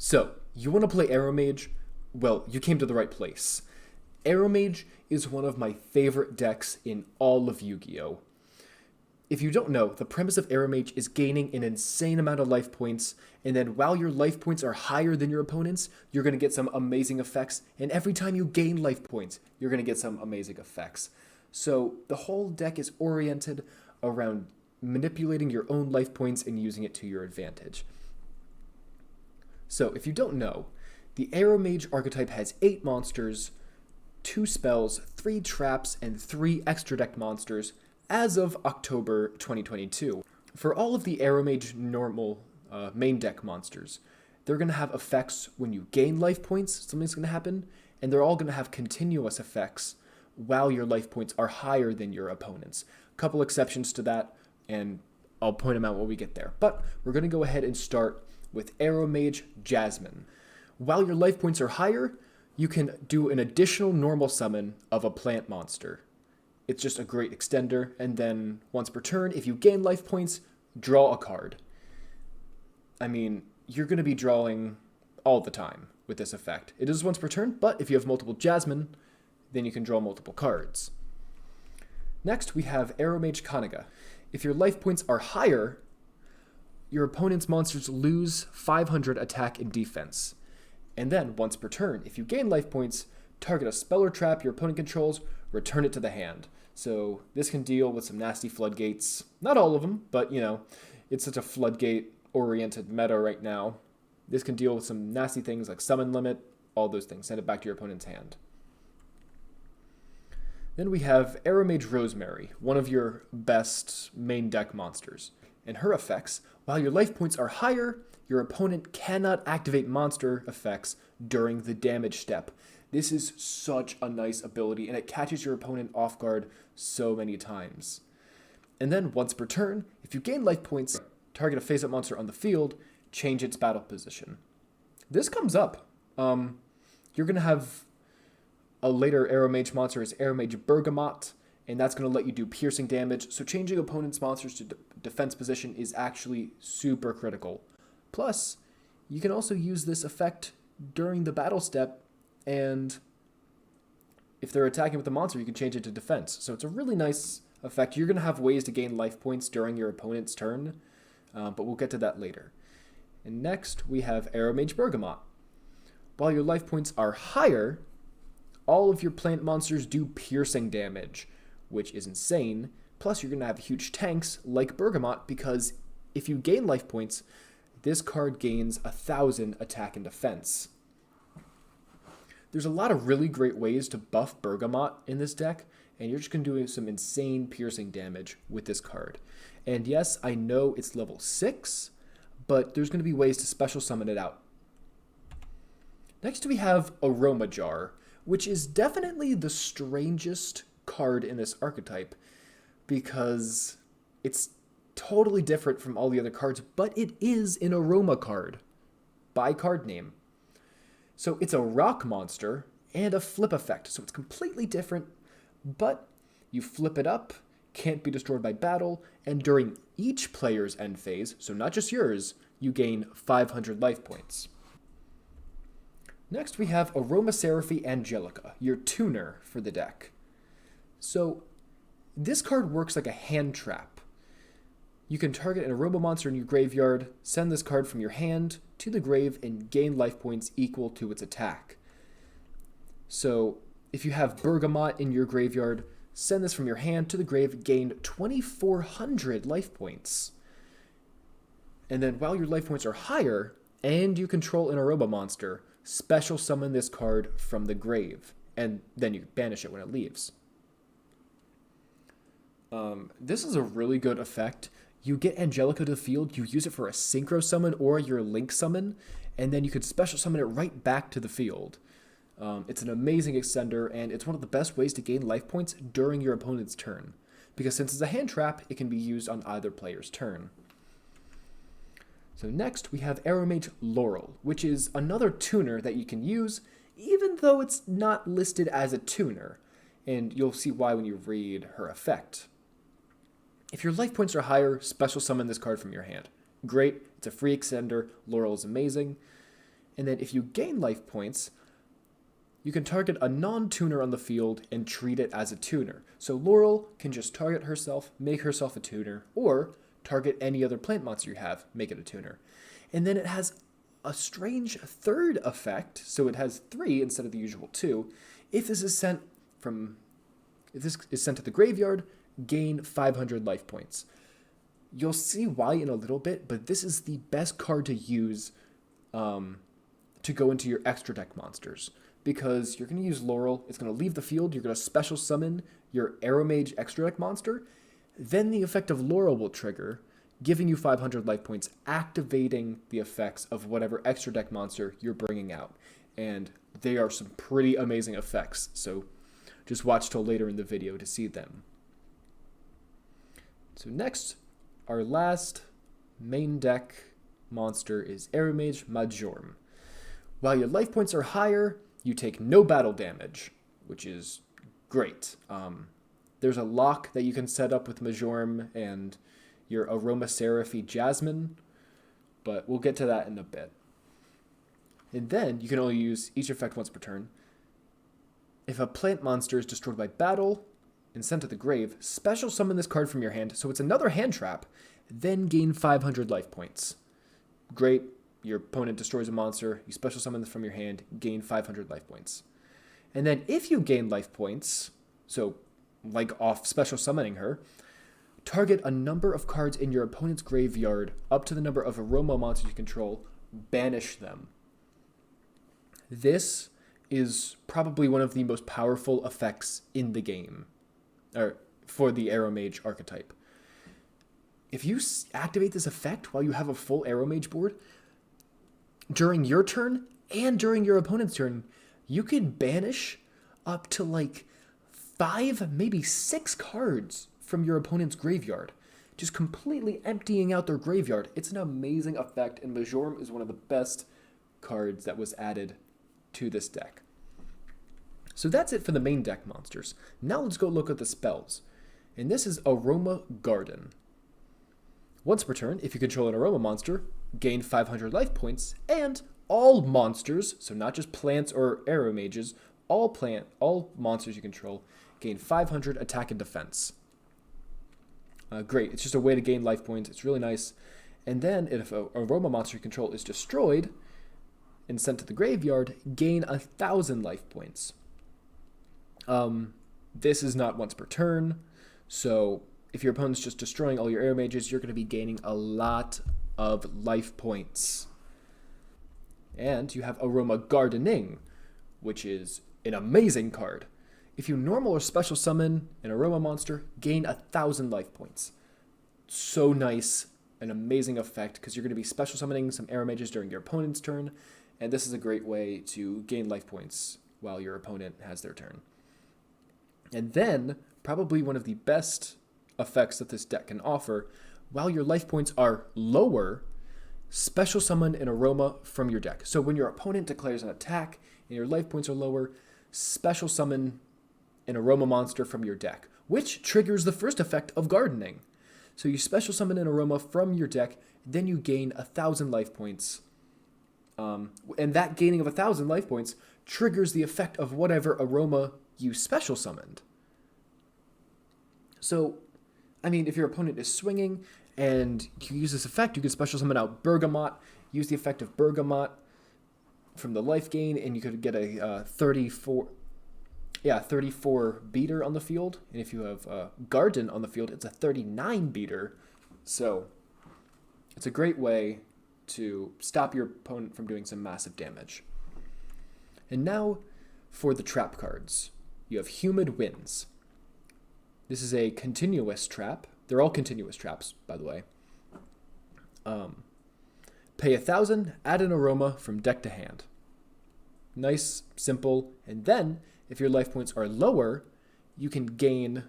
So, you want to play Arrow Mage? Well, you came to the right place. Arrow Mage is one of my favorite decks in all of Yu-Gi-Oh! If you don't know, the premise of Arrow Mage is gaining an insane amount of life points, and then while your life points are higher than your opponent's, you're going to get some amazing effects, and every time you gain life points, you're going to get some amazing effects. So, the whole deck is oriented around manipulating your own life points and using it to your advantage. So, if you don't know, the Arrow Mage archetype has 8 monsters, 2 spells, 3 traps, and 3 extra deck monsters as of October 2022. For all of the Arrow Mage normal main deck monsters, they're going to have effects when you gain life points, something's going to happen, and they're all going to have continuous effects while your life points are higher than your opponent's. A couple exceptions to that, and I'll point them out when we get there. But we're going to go ahead and start with Arrow Mage Jasmine. While your life points are higher, you can do an additional normal summon of a plant monster. It's just a great extender, and then once per turn, if you gain life points, draw a card. I mean, you're going to be drawing all the time with this effect. It is once per turn, but if you have multiple Jasmine, then you can draw multiple cards. Next, we have Arrow Mage Kanaga. If your life points are higher, your opponent's monsters lose 500 attack and defense. And then, once per turn, if you gain life points, target a spell or trap your opponent controls, return it to the hand. So this can deal with some nasty floodgates. Not all of them, but it's such a floodgate-oriented meta right now. This can deal with some nasty things like summon limit, all those things. Send it back to your opponent's hand. Then we have Arrow Mage Rosemary, one of your best main deck monsters. And her effects, while your life points are higher, your opponent cannot activate monster effects during the damage step. This is such a nice ability, and it catches your opponent off guard so many times. And then, once per turn, if you gain life points, target a face-up monster on the field, change its battle position. This comes up. You're going to have a later Arrow Mage monster is Arrow Mage Bergamot, and that's going to let you do piercing damage, so changing opponent's monsters to defense position is actually super critical. Plus, you can also use this effect during the battle step, and if they're attacking with the monster, you can change it to defense. So it's a really nice effect. You're going to have ways to gain life points during your opponent's turn, but we'll get to that later. And next, we have Arrow Mage Bergamot. While your life points are higher, all of your plant monsters do piercing damage, which is insane. Plus, you're going to have huge tanks like Bergamot, because if you gain life points, this card gains 1,000 attack and defense. There's a lot of really great ways to buff Bergamot in this deck, and you're just going to do some insane piercing damage with this card. And yes, I know it's level 6, but there's going to be ways to special summon it out. Next we have Aroma Jar, which is definitely the strangest card in this archetype, because it's totally different from all the other cards, but it is an aroma card by card name. So it's a rock monster and a flip effect, so it's completely different, but you flip it up, can't be destroyed by battle, and during each player's end phase, so not just yours, you gain 500 life points. Next we have Aromaseraphie Angelica, your tuner for the deck. So this card works like a hand trap. You can target an aroma monster in your graveyard, send this card from your hand to the grave, and gain life points equal to its attack. So if you have Bergamot in your graveyard, send this from your hand to the grave, gain 2,400 life points. And then while your life points are higher, and you control an aroma monster, special summon this card from the grave, and then you banish it when it leaves. This is a really good effect. You get Angelica to the field, you use it for a synchro summon or your link summon, and then you could special summon it right back to the field. It's an amazing extender, and it's one of the best ways to gain life points during your opponent's turn, because since it's a hand trap, it can be used on either player's turn. So next, we have Arrow Mage Laurel, which is another tuner that you can use, even though it's not listed as a tuner, and you'll see why when you read her effect. If your life points are higher, special summon this card from your hand. Great, it's a free extender, Laurel is amazing. And then if you gain life points, you can target a non-tuner on the field and treat it as a tuner. So Laurel can just target herself, make herself a tuner, or target any other plant monster you have, make it a tuner. And then it has a strange third effect, so it has 3 instead of the usual 2. If this is sent to the graveyard, gain 500 life points. You'll see why in a little bit, but this is the best card to use to go into your extra deck monsters. Because you're going to use Laurel, it's going to leave the field, you're going to special summon your Aeromage extra deck monster, then the effect of Laurel will trigger, giving you 500 life points, activating the effects of whatever extra deck monster you're bringing out. And they are some pretty amazing effects, so just watch till later in the video to see them. So next, our last main deck monster is Aeromage Majorum. While your life points are higher, you take no battle damage, which is great. There's a lock that you can set up with Majorum and your Aromaseraphy Jasmine, but we'll get to that in a bit. And then you can only use each effect once per turn. If a plant monster is destroyed by battle and sent to the grave, special summon this card from your hand, so it's another hand trap, then gain 500 life points. Great. Your opponent destroys a monster, you special summon this from your hand, gain 500 life points. And then if you gain life points, so like off special summoning her, target a number of cards in your opponent's graveyard up to the number of aroma monsters you control, banish them. This is probably one of the most powerful effects in the game, or for the Aeromage archetype. If you activate this effect while you have a full Aeromage board, during your turn and during your opponent's turn, you can banish up to like 5, maybe 6 cards from your opponent's graveyard, just completely emptying out their graveyard. It's an amazing effect, and Majorum is one of the best cards that was added to this deck. So that's it for the main deck monsters. Now let's go look at the spells. And this is Aroma Garden. Once per turn, if you control an aroma monster, gain 500 life points, and all monsters, so not just plants or Aeromages, all monsters you control gain 500 attack and defense. Great, it's just a way to gain life points. It's really nice. And then if an aroma monster you control is destroyed and sent to the graveyard, gain 1,000 life points. This is not once per turn, so if your opponent's just destroying all your Aeromages, you're going to be gaining a lot of life points. And you have Aroma Gardening, which is an amazing card. If you normal or special summon an aroma monster, gain 1,000 life points. So nice, an amazing effect, because you're going to be special summoning some Aeromages during your opponent's turn, and this is a great way to gain life points while your opponent has their turn. And then, probably one of the best effects that this deck can offer, while your life points are lower, special summon an aroma from your deck. So when your opponent declares an attack and your life points are lower, special summon an aroma monster from your deck, which triggers the first effect of gardening. So you special summon an aroma from your deck, then you gain 1,000 life points. And that gaining of 1,000 life points triggers the effect of whatever aroma you special summoned. So, I mean, if your opponent is swinging and you use this effect, you can special summon out Bergamot, use the effect of Bergamot from the life gain, and you could get a 34 beater on the field. And if you have Garden on the field, it's a 39 beater. So it's a great way to stop your opponent from doing some massive damage. And now for the trap cards. You have Humid Winds. This is a continuous trap. They're all continuous traps, by the way. Pay 1,000, add an aroma from deck to hand. Nice, simple, and then if your life points are lower, you can gain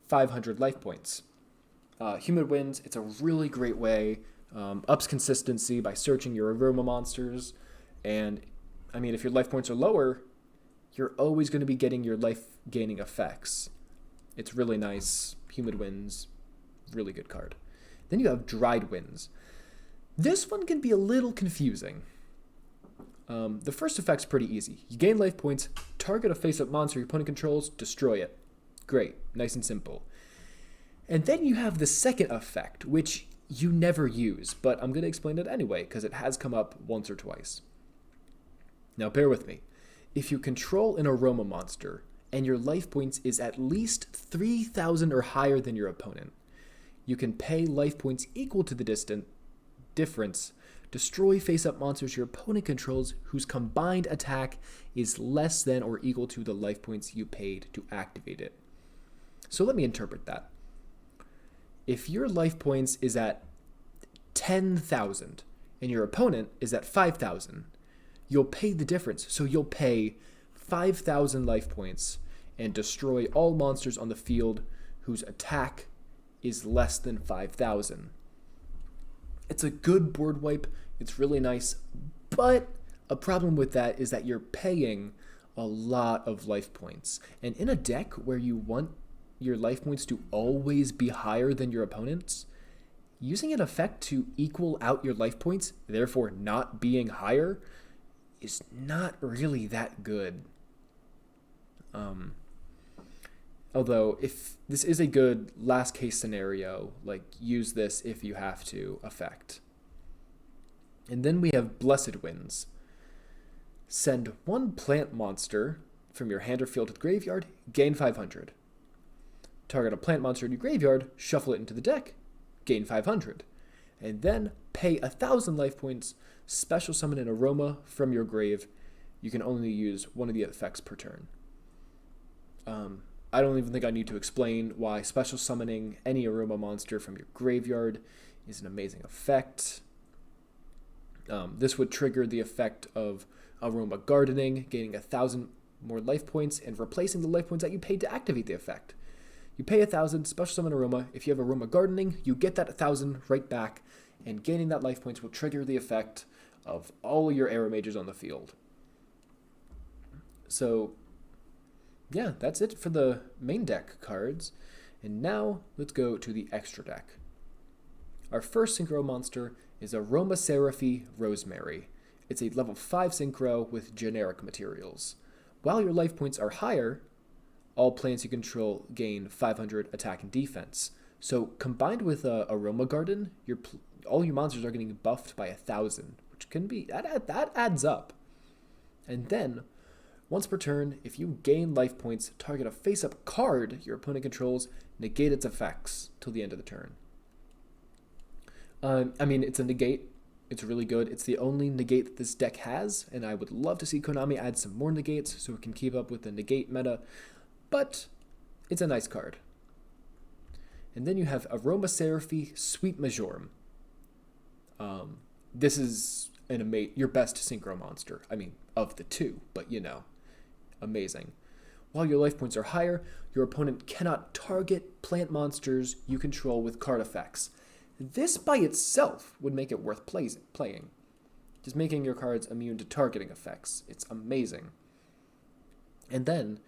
500 life points. Humid Winds, it's a really great way. Ups consistency by searching your aroma monsters. And, I mean, if your life points are lower, you're always going to be getting your life-gaining effects. It's really nice. Humid Winds, really good card. Then you have Dried Winds. This one can be a little confusing. The first effect's pretty easy. You gain life points, target a face-up monster your opponent controls, destroy it. Great, nice and simple. And then you have the second effect, which you never use, but I'm going to explain it anyway, because it has come up once or twice. Now bear with me. If you control an aroma monster, and your life points is at least 3,000 or higher than your opponent, you can pay life points equal to the difference, destroy face-up monsters your opponent controls whose combined attack is less than or equal to the life points you paid to activate it. So let me interpret that. If your life points is at 10,000 and your opponent is at 5,000, you'll pay the difference. So you'll pay 5,000 life points and destroy all monsters on the field whose attack is less than 5,000. It's a good board wipe. It's really nice. But a problem with that is that you're paying a lot of life points. And in a deck where you want your life points to always be higher than your opponent's, using an effect to equal out your life points, therefore not being higher, is not really that good. Although, if this is a good last case scenario, like, use this if you have to effect. And then we have Blessed Winds. Send one plant monster from your hand or field to the graveyard, gain 500. Target a plant monster in your graveyard, shuffle it into the deck, gain 500. And then pay 1,000 life points, special summon an aroma from your grave. You can only use one of the effects per turn. I don't even think I need to explain why special summoning any aroma monster from your graveyard is an amazing effect. This would trigger the effect of Aroma Gardening, gaining 1,000 more life points and replacing the life points that you paid to activate the effect. You pay 1,000, special summon Aroma. If you have Aroma Gardening, you get that 1,000 right back, and gaining that life points will trigger the effect of all your Arrow Mages on the field. So, yeah, that's it for the main deck cards. And now, let's go to the extra deck. Our first Synchro monster is Aromaseraphy Rosemary. It's a level 5 Synchro with generic materials. While your life points are higher, all plants you control gain 500 attack and defense. So combined with Aroma Garden, all your monsters are getting buffed by 1,000, which can be, that adds up. And then, once per turn, if you gain life points, target a face-up card your opponent controls, negate its effects till the end of the turn. It's a negate. It's really good. It's the only negate that this deck has, and I would love to see Konami add some more negates so it can keep up with the negate meta, but it's a nice card. And then you have Aromaseraphy Sweet Majorum. This is your best Synchro monster. Of the two, but amazing. While your life points are higher, your opponent cannot target plant monsters you control with card effects. This by itself would make it worth playing. Just making your cards immune to targeting effects. It's amazing. And then,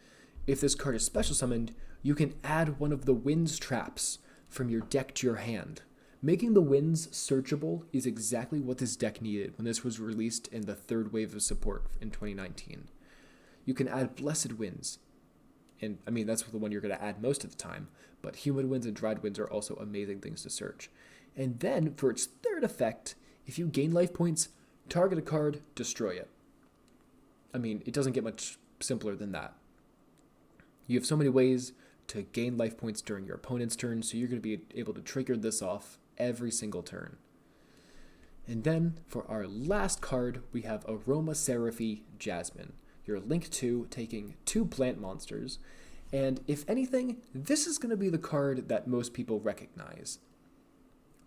if this card is special summoned, you can add one of the Winds traps from your deck to your hand. Making the Winds searchable is exactly what this deck needed when this was released in the third wave of support in 2019. You can add Blessed Winds. And, that's the one you're going to add most of the time. But Humid Winds and Dried Winds are also amazing things to search. And then, for its third effect, if you gain life points, target a card, destroy it. It doesn't get much simpler than that. You have so many ways to gain life points during your opponent's turn, so you're going to be able to trigger this off every single turn. And then, for our last card, we have Aromaseraphy Jasmine. You're linked to taking 2 plant monsters, and if anything, this is going to be the card that most people recognize,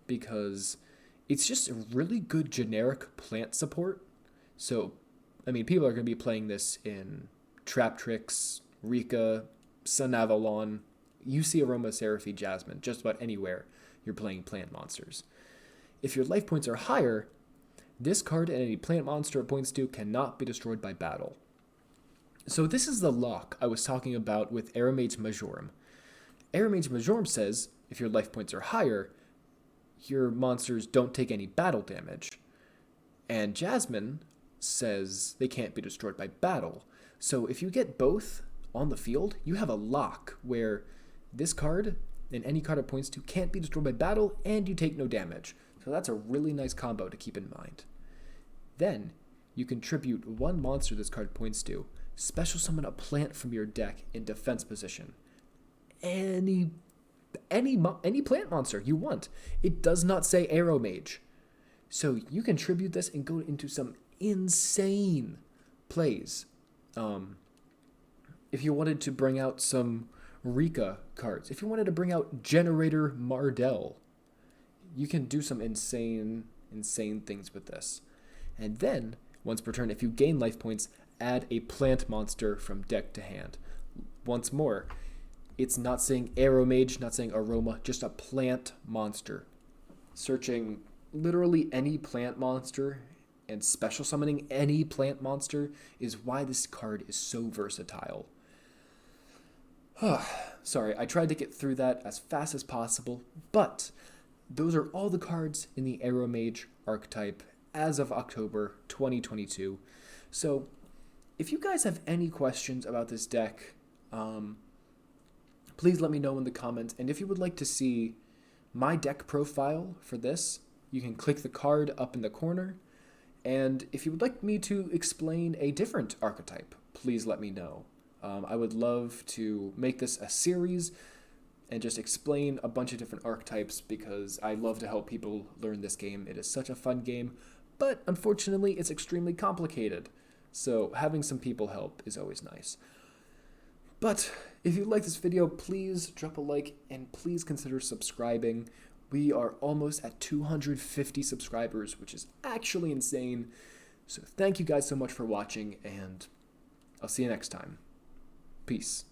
because it's just a really good generic plant support. So, people are going to be playing this in Traptrix, Rika, Sun Avalon. You see Aromaseraphy Jasmine just about anywhere you're playing plant monsters. If your life points are higher, this card and any plant monster it points to cannot be destroyed by battle. So this is the lock I was talking about with Aramage Majorum. Aramage Majorum says if your life points are higher, your monsters don't take any battle damage. And Jasmine says they can't be destroyed by battle. So if you get both on the field, you have a lock where this card and any card it points to can't be destroyed by battle and you take no damage. So that's a really nice combo to keep in mind. Then you contribute one monster this card points to, special summon a plant from your deck in defense position. Any plant monster you want. It does not say Arrow Mage. So you contribute this and go into some insane plays. If you wanted to bring out some Rika cards, if you wanted to bring out Generator Mardell, you can do some insane things with this. And then, once per turn, if you gain life points, add a plant monster from deck to hand. Once more, it's not saying Arrow Mage, not saying Aroma, just a plant monster. Searching literally any plant monster and special summoning any plant monster is why this card is so versatile. Sorry, I tried to get through that as fast as possible, but those are all the cards in the Arrow Mage archetype as of October 2022. So, if you guys have any questions about this deck, please let me know in the comments. And if you would like to see my deck profile for this, you can click the card up in the corner. And if you would like me to explain a different archetype, please let me know. I would love to make this a series and just explain a bunch of different archetypes because I love to help people learn this game. It is such a fun game, but unfortunately it's extremely complicated. So having some people help is always nice. But if you like this video, please drop a like and please consider subscribing. We are almost at 250 subscribers, which is actually insane. So thank you guys so much for watching, and I'll see you next time. Peace.